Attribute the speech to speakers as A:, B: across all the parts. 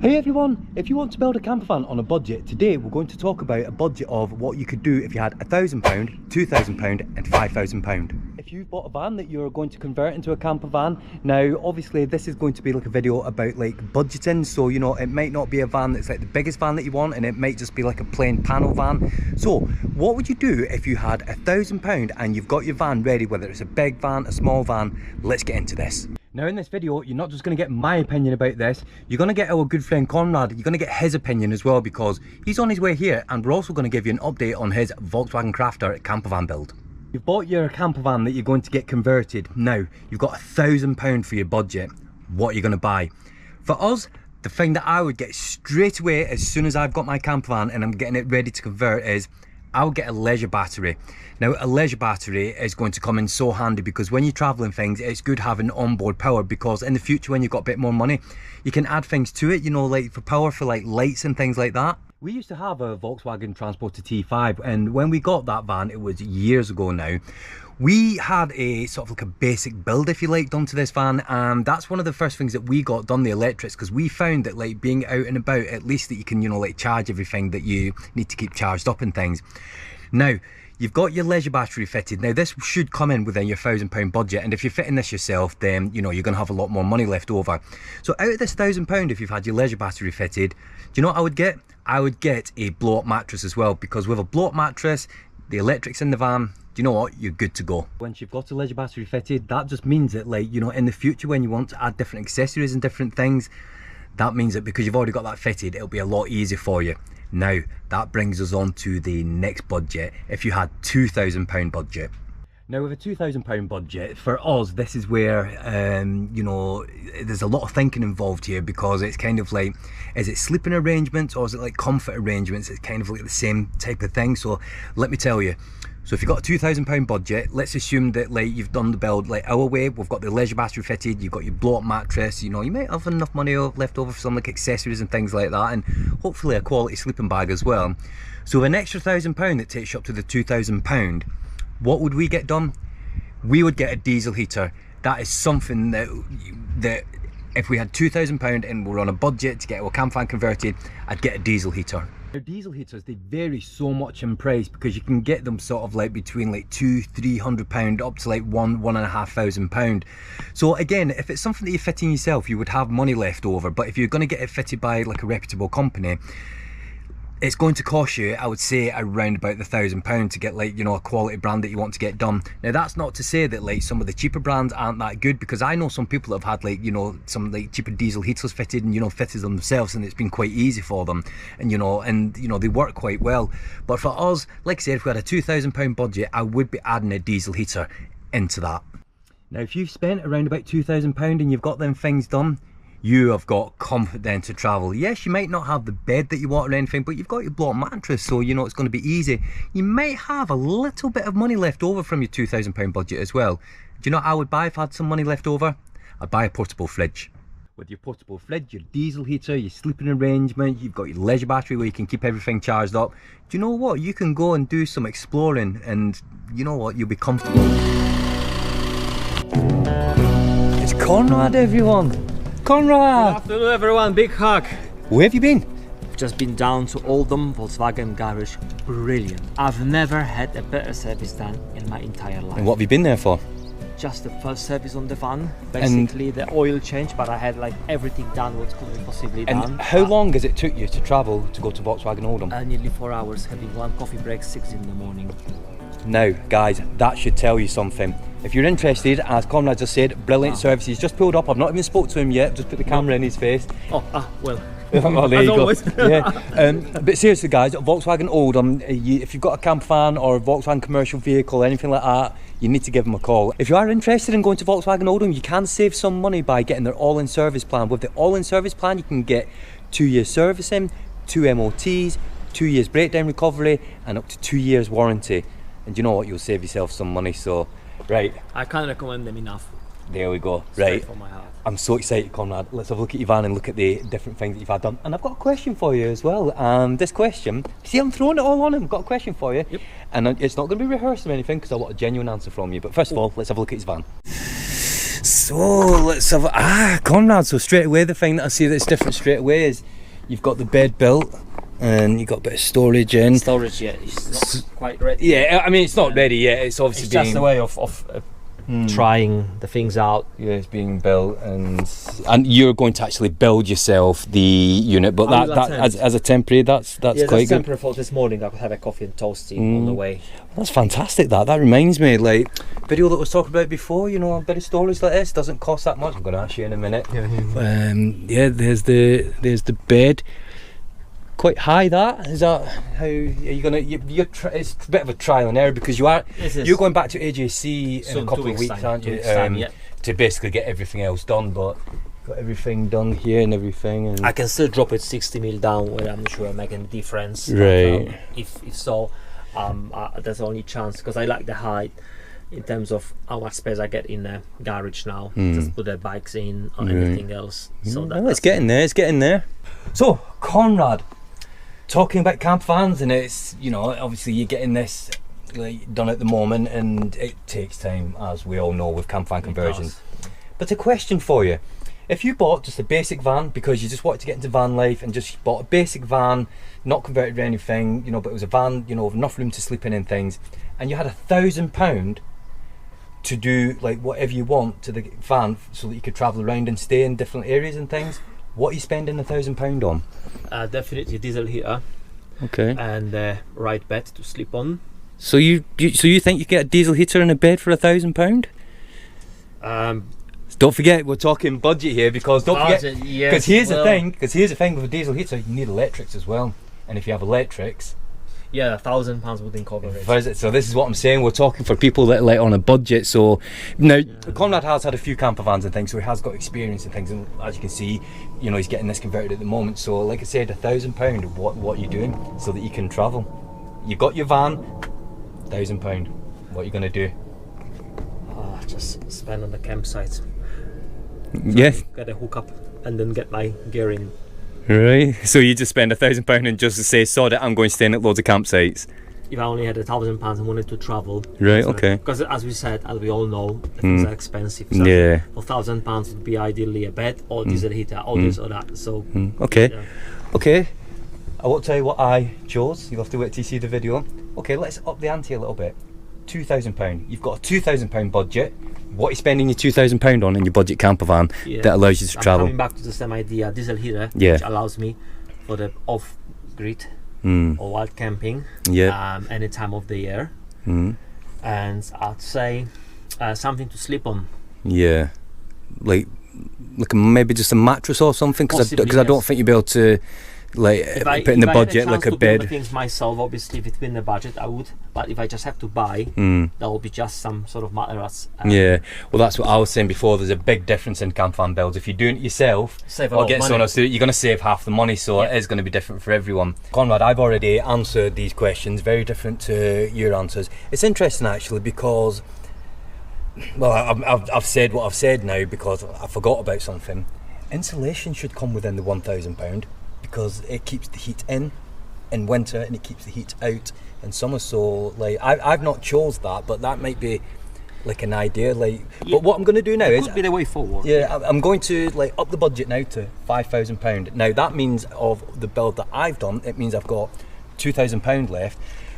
A: Hey everyone, if you want to build a camper van on a budget, today we're going to talk about a budget of what you could do if you had £1,000, £2,000 and £5,000. If you've bought a van that you're going to convert into a camper van, now obviously this is going to be like a video about like budgeting, so you know it might not be a van that's like the biggest van that you want, and it might just be like a plain panel van. So what would you do if you had £1,000 and you've got your van ready, whether it's a big van, a small van? Let's get into this. Now in this video, you're not just going to get my opinion about this, you're going to get our good friend Conrad, you're going to get his opinion as well, because he's on his way here, and we're also going to give you an update on his Volkswagen Crafter campervan build. You've bought your campervan that you're going to get converted. Now, you've got £1,000 for your budget. What are you going to buy? For us, the thing that I would get straight away as soon as I've got my campervan and I'm getting it ready to convert is, I would get a leisure battery. Now a leisure battery is going to come in so handy, because when you're traveling things, it's good having onboard power, because in the future when you've got a bit more money, you can add things to it, you know, like for power for like lights and things like that. We used to have a Volkswagen Transporter T5, and when we got that van, it was years ago now, we had a sort of like a basic build, if you like, done to this van, and that's one of the first things that we got done, the electrics, because we found that like being out and about, at least that you can, you know, like charge everything that you need to keep charged up and things. Now you've got your leisure battery fitted. Now this should come in within your £1,000 budget, and if you're fitting this yourself, then you know you're going to have a lot more money left over. So out of this £1,000, if you've had your leisure battery fitted, do you know what I would get? I would get a blow-up mattress as well, because with a blow-up mattress, the electrics in the van, do you know what, you're good to go. Once you've got a leisure battery fitted, that just means that, like, you know, in the future when you want to add different accessories and different things, that means that because you've already got that fitted, it'll be a lot easier for you. Now that brings us on to the next budget. If you had £2,000 budget. Now with a £2,000 budget, for us, this is where, you know, there's a lot of thinking involved here, because it's kind of like, is it sleeping arrangements or is it like comfort arrangements? It's kind of like the same type of thing. So let me tell you. So if you've got a £2,000 budget, let's assume that like you've done the build like our way, we've got the leisure battery fitted, you've got your blow-up mattress, you know, you might have enough money left over for some like accessories and things like that, and hopefully a quality sleeping bag as well. So with an extra £1,000 that takes you up to the £2,000, what would we get done? We would get a diesel heater. That is something that if we had £2,000 and we're on a budget to get our campervan converted, I'd get a diesel heater. Now diesel heaters, they vary so much in price, because you can get them sort of like between like £200–300 up to like £1–1,500. So again, if it's something that you're fitting yourself, you would have money left over. But if you're going to get it fitted by like a reputable company, it's going to cost you, I would say, around about the £1,000 to get like, you know, a quality brand that you want to get done. Now that's not to say that like some of the cheaper brands aren't that good, because I know some people that have had like, you know, some like cheaper diesel heaters fitted and, you know, fitted them themselves, and it's been quite easy for them, and you know they work quite well. But for us, like I said, if we had a £2,000 budget, I would be adding a diesel heater into that. Now if you've spent around about £2,000 and you've got them things done, you have got comfort then to travel. Yes, you might not have the bed that you want or anything, but you've got your blow-up mattress, so you know it's going to be easy. You might have a little bit of money left over from your £2,000 budget as well. Do you know what I would buy if I had some money left over? I'd buy a portable fridge. With your portable fridge, your diesel heater, your sleeping arrangement, you've got your leisure battery where you can keep everything charged up. Do you know what? You can go and do some exploring, and you know what? You'll be comfortable. It's Conrad, everyone. Conrad!
B: Good afternoon everyone, big hug!
A: Where have you been?
B: I've just been down to Oldham Volkswagen garage. Brilliant. I've never had a better service done in my entire life.
A: And what have you been there for?
B: Just the first service on the van, basically the oil change, but I had like everything done what could be possibly done.
A: And how long has it took you to travel to go to Volkswagen Oldham?
B: Nearly 4 hours, having one coffee break, 6 in the morning.
A: Now guys, that should tell you something. If you're interested, as Conrad just said, brilliant service. He's just pulled up. I've not even spoke to him yet, just put the camera in his face.
B: Well.
A: Oh, there
B: as
A: you
B: always.
A: go. Yeah. But seriously guys, Volkswagen Oldham, if you've got a campervan or a Volkswagen commercial vehicle, anything like that, you need to give them a call. If you are interested in going to Volkswagen Oldham, you can save some money by getting their all-in service plan. With the all-in service plan, you can get 2 years servicing, 2 MOTs, 2 years breakdown recovery, and up to 2 years warranty. And you know what, you'll save yourself some money. So right,
B: I can't recommend them enough.
A: There we go.
B: Straight
A: Right,
B: from my heart.
A: I'm so excited, Conrad. Let's have a look at your van and look at the different things that you've had done. And I've got a question for you as well. And this question, see, I'm throwing it all on him. I've got a question for you.
B: Yep.
A: And it's not going to be rehearsed or anything, because I want a genuine answer from you. But first of all, let's have a look at his van. So let's have Conrad. So straight away, the thing that I see that's different straight away is you've got the bed built and you've got a bit of storage in.
B: Storage yet? It's not quite ready.
A: Yeah, I mean it's not ready yet. It's obviously
B: it's just a way of trying the things out.
A: Yeah, it's being built, and you're going to actually build yourself the unit, but that as a temporary, that's quite good.
B: Temporary for this morning. I could have a coffee and toasty on the way.
A: That's fantastic. That reminds me, like video that was talking about before. You know, a bit of storage like this doesn't cost that much. I'm going to ask you in a minute. Yeah, there's the bed. Quite high. That is that. How are you gonna? It's a bit of a trial and error because you're going back to AJC in a couple of weeks, aren't you? To basically get everything else done, but got everything done here and everything. And
B: I can still drop it 60 mil down where I'm not sure I'm making a difference.
A: Right.
B: But, if so, that's the only chance because I like the height. In terms of how much space I get in the garage now, just put the bikes in or anything else. So
A: it's getting there. It's getting there. So Conrad. Talking about camp vans, and it's, you know, obviously you're getting this like done at the moment, and it takes time, as we all know, with camp van conversions. But a question for you: if you bought just a basic van because you just wanted to get into van life and just bought a basic van, not converted or anything, you know, but it was a van, you know, with enough room to sleep in and things, and you had £1,000 to do like whatever you want to the van so that you could travel around and stay in different areas and things. What are you spending £1,000 on?
B: Definitely diesel heater.
A: Okay.
B: And right bed to sleep on.
A: So you think you get a diesel heater and a bed for £1,000? Don't forget we're talking budget here because forget because here's the thing with a diesel heater you need electrics as well, and if you have electrics.
B: Yeah, £1,000 wouldn't cover it.
A: So this is what I'm saying. We're talking for people that are like on a budget. So now Conrad has had a few camper vans and things, so he has got experience and things. And as you can see, you know, he's getting this converted at the moment. So like I said, £1,000. What are you doing so that you can travel? You got your van, £1,000. What are you gonna do?
B: Just spend on the campsite.
A: Yes.
B: Get a hookup and then get my gear in.
A: Right, so you just spend £1,000 and just to say, sod it, I'm going to stay in at loads of campsites.
B: If I only had £1,000 and wanted to travel,
A: right? Okay.
B: Because as we said, as we all know, things are expensive. So
A: yeah.
B: For £1,000 would be ideally a bed or diesel heater, or this or that. So.
A: Okay.
B: Yeah.
A: Okay. I won't tell you what I chose. You'll have to wait till you see the video. Okay, let's up the ante a little bit. £2,000. You've got a £2,000 budget. What are you spending your £2,000 on in your budget camper van that allows you to travel?
B: Coming back to the same idea, diesel heater, which allows me for the off-grid or wild camping, any time of the year, and I'd say something to sleep on. Yeah,
A: like maybe just a mattress or something, because I don't think you'll be able to. Like put in the budget like a bed.
B: If I had a chance to build the things myself, obviously within the budget I would, but if I just have to buy, that will be just some sort of mattress.
A: Yeah, well that's what I was saying before. There's a big difference in camp van builds. If you're doing it yourself or get someone else to do it, you're going to save half the money, so it is going to be different for everyone. Conrad, I've already answered these questions, very different to your answers. It's interesting actually because, well, I've said what I've said now because I forgot about something. Insulation should come within the £1,000. Because it keeps the heat in winter and it keeps the heat out in summer. So like I've not chose that, but that might be like an idea. Like, but what I'm going to do now is
B: could be the way forward.
A: Yeah, I'm going to like up the budget now to £5,000. Now that means of the build that I've done, it means I've got £2,000 left.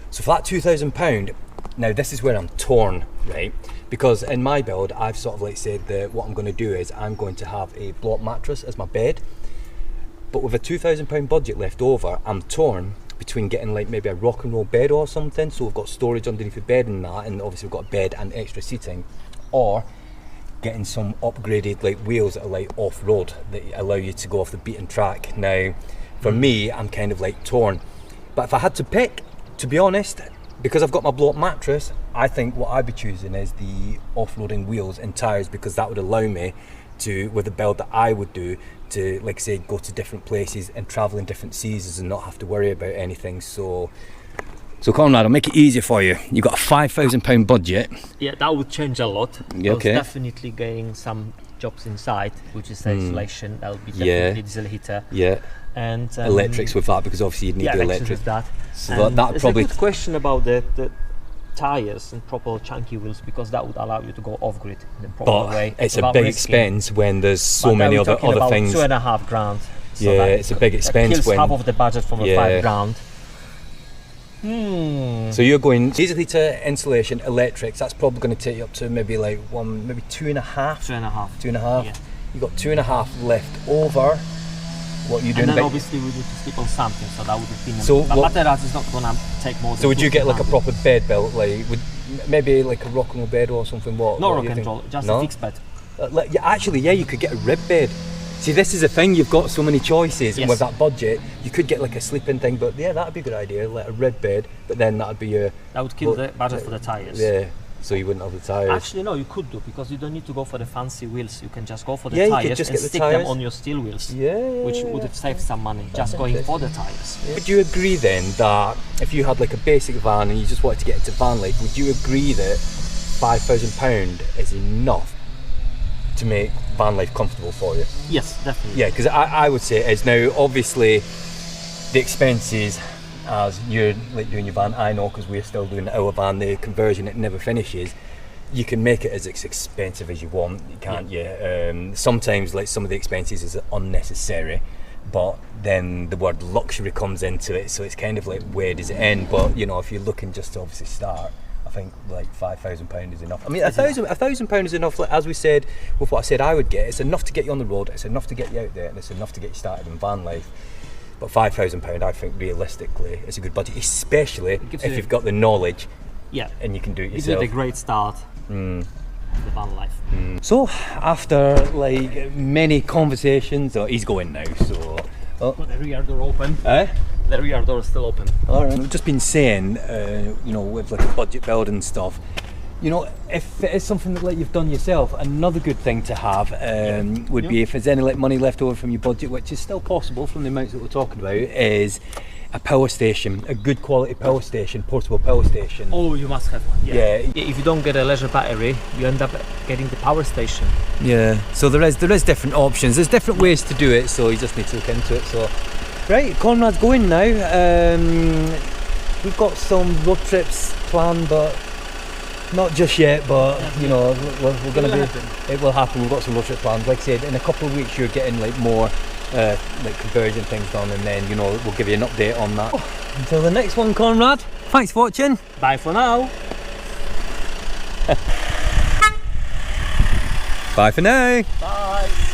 A: So for that £2,000, now this is where I'm torn, right? Because in my build, I've sort of like said that what I'm going to do is I'm going to have a block mattress as my bed. But with a £2,000 budget left over, I'm torn between getting like maybe a rock and roll bed or something, so we've got storage underneath the bed and that, and obviously we've got a bed and extra seating, or getting some upgraded like wheels that are like off-road that allow you to go off the beaten track. Now, for me, I'm kind of like torn. But if I had to pick, to be honest, because I've got my block mattress, I think what I'd be choosing is the off-roading wheels and tyres, because that would allow me to, with the build that I would do, to, like I say, go to different places and travel in different seasons and not have to worry about anything. So Conrad, I'll make it easier for you. You've got a £5,000 budget.
B: Yeah, that would change a lot.
A: Okay.
B: Definitely getting some jobs inside, which is the installation. That'll be definitely diesel heater.
A: Yeah.
B: And
A: electrics with that, because obviously you'd need the electric.
B: That.
A: So that probably.
B: A good question about the tires and proper chunky wheels, because that would allow you to go off-grid in a proper way.
A: It's a big expense when there's so many other things.
B: $2.5 grand. So
A: yeah, it's a big expense.
B: Kills half of the budget from a $5 grand.
A: So you're going basically to insulation, electrics. That's probably going to take you up to maybe like maybe 2.5.
B: 2.5.
A: 2.5.
B: Yeah.
A: You got 2.5 left over. What are you doing?
B: And then obviously we need to sleep on something, so that would have been.
A: So
B: but materass is not gonna take more than.
A: So would you get like a proper bed built, like maybe like a rock and roll bed or something? What?
B: No rock and roll, just a fixed bed.
A: You could get a rib bed. See, this is the thing, you've got so many choices, and with that budget, you could get like a sleeping thing, but yeah, that'd be a good idea, like a rib bed, but then that'd be your...
B: That would kill the budget for the tyres.
A: Yeah, so you wouldn't have the tyres.
B: Actually, no, you could do, because you don't need to go for the fancy wheels, you can just go for the tyres and stick them on your steel wheels, which would have saved some money, just going for the tyres.
A: Yeah. Would you agree then that if you had like a basic van and you just wanted to get into van life, would you agree that £5,000 is enough to make van life comfortable for you?
B: Yes, definitely.
A: Yeah, because I would say it is. Now obviously the expenses as you're like doing your van, I know because we're still doing our van, the conversion, it never finishes. You can make it as expensive as you want, can't you? Sometimes like some of the expenses is unnecessary, but then the word luxury comes into it, so it's kind of like where does it end? But you know, if you're looking just to obviously start, I think like £5,000 is enough. I mean, £1,000 is enough. Like, as we said, with what I said I would get, it's enough to get you on the road, it's enough to get you out there, and it's enough to get you started in van life. But £5,000, I think realistically, is a good budget, especially if you've got the knowledge.
B: Yeah,
A: and you can do it
B: yourself.
A: yourself.
B: It's a great start. The van life.
A: So after like many conversations, he's going now. So
B: the rear door open. The rear door is still open.
A: All right. We've just been saying, you know, with like a budget build and stuff, you know, if it is something that like you've done yourself, another good thing to have would be if there's any like money left over from your budget, which is still possible from the amounts that we're talking about, is a power station, a good quality power station, portable power station.
B: Oh, you must have one. Yeah. If you don't get a leisure battery, you end up getting the power station.
A: Yeah. So there is different options. There's different ways to do it. So you just need to look into it. So, right, Conrad's going now. We've got some road trips planned, but not just yet. But you know, we're going to be. It will happen. We've got some road trip plans. Like I said, in a couple of weeks, you're getting like more. Like conversion things done, and then you know we'll give you an update on that. Until the next one, Conrad. Thanks for watching.
B: Bye for now.
A: Bye for now.
B: Bye.